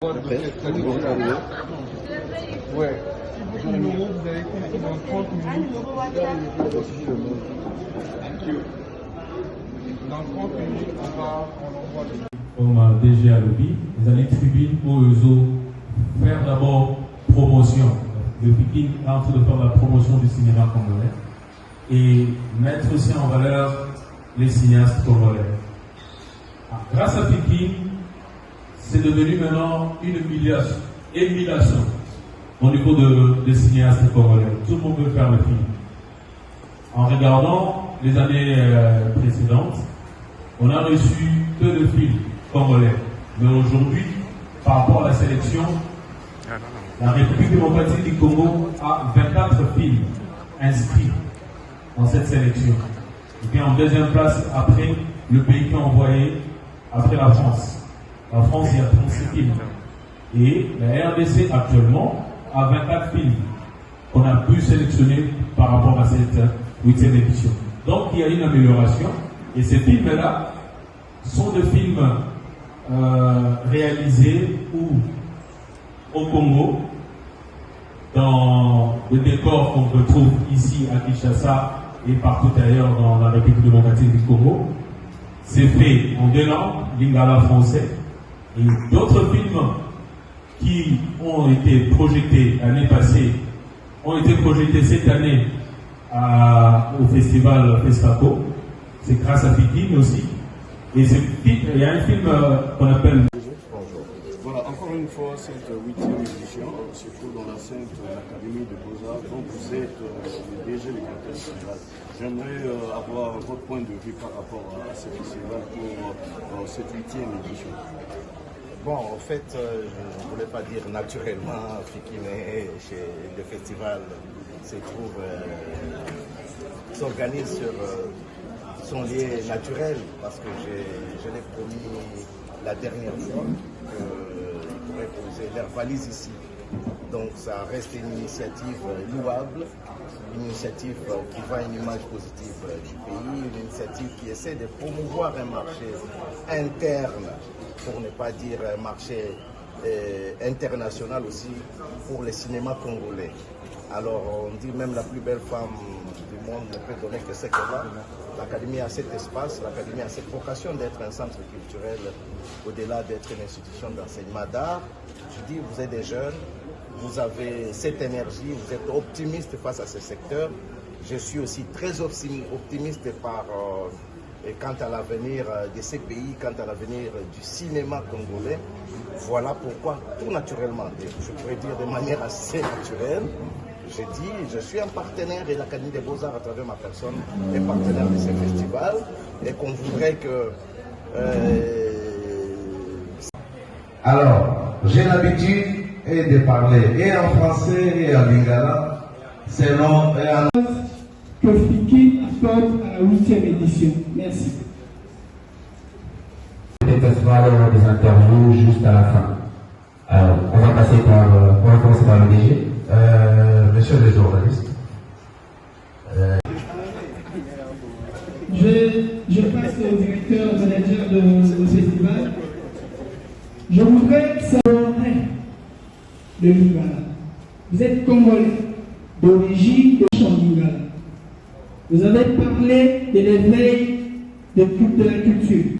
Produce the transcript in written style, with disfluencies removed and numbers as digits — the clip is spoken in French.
Ouais. Vous avez compris dans 30 minutes. Dans 30 minutes, on envoie comme DG à Lobby, les années tribune pour faire d'abord promotion. Le Pékin est en train de faire la promotion du cinéma congolais et mettre aussi en valeur les cinéastes congolais. Grâce à Pékin, c'est devenu maintenant une émulation au niveau des cinéastes congolais. Tout le monde veut faire le film. En regardant les années précédentes, on a reçu peu de films congolais. Mais aujourd'hui, par rapport à la sélection, la République démocratique du Congo a 24 films inscrits dans cette sélection. Et bien en deuxième place, après le pays qui a envoyé, après la France. La France, il y a 36 films. Et la RDC actuellement a 24 films qu'on a pu sélectionner par rapport à cette 8e édition. Donc il y a une amélioration. Et ces films-là sont des films réalisés au Congo, dans le décor qu'on retrouve ici à Kinshasa et partout ailleurs dans la République démocratique du Congo. C'est fait en 2 langues, lingala français, et d'autres films qui ont été projetés l'année passée ont été projetés cette année au festival FESPACO. C'est grâce à Pékin aussi. Et il y a un film qu'on appelle... Voilà, encore une fois, cette 8e édition se trouve dans l'enceinte de l'Académie de Beaux-Arts, dont vous êtes le DG du directeur général. J'aimerais avoir votre point de vue par rapport à ce festival pour cette 8e édition. Bon, en fait, je ne voulais pas dire naturellement, mais chez le festival s'organise sur son lieu naturel, parce que je l'ai promis la dernière fois qu'ils pourraient poser leur valise ici. Donc ça reste une initiative louable, une initiative qui voit une image positive du pays, une initiative qui essaie de promouvoir un marché interne, pour ne pas dire un marché international aussi, pour le cinéma congolais. Alors on dit même la plus belle femme du monde ne peut donner que ce qu'elle a. L'Académie a cet espace, l'Académie a cette vocation d'être un centre culturel, au-delà d'être une institution d'enseignement d'art. Je dis, vous êtes des jeunes, vous avez cette énergie, vous êtes optimiste face à ce secteur. Je suis aussi très optimiste quant à l'avenir de ces pays, quant à l'avenir du cinéma congolais. Voilà pourquoi, tout naturellement, je pourrais dire de manière assez naturelle, j'ai dit, je suis un partenaire de l'Académie des Beaux-Arts à travers ma personne, un partenaire de ce festival, et qu'on voudrait que... Alors, j'ai l'habitude de parler et en français et en lingala, selon... que Pékin apporte à la 8e édition. Merci. Peut-être faire des interviews juste à la fin. Alors, on va commencer par le DG. Monsieur le journaliste. Je passe au directeur manager du festival. Je voudrais savoir de Lingala. Vous êtes congolais, d'origine de Lingala. Vous avez parlé de l'éveil de la culture.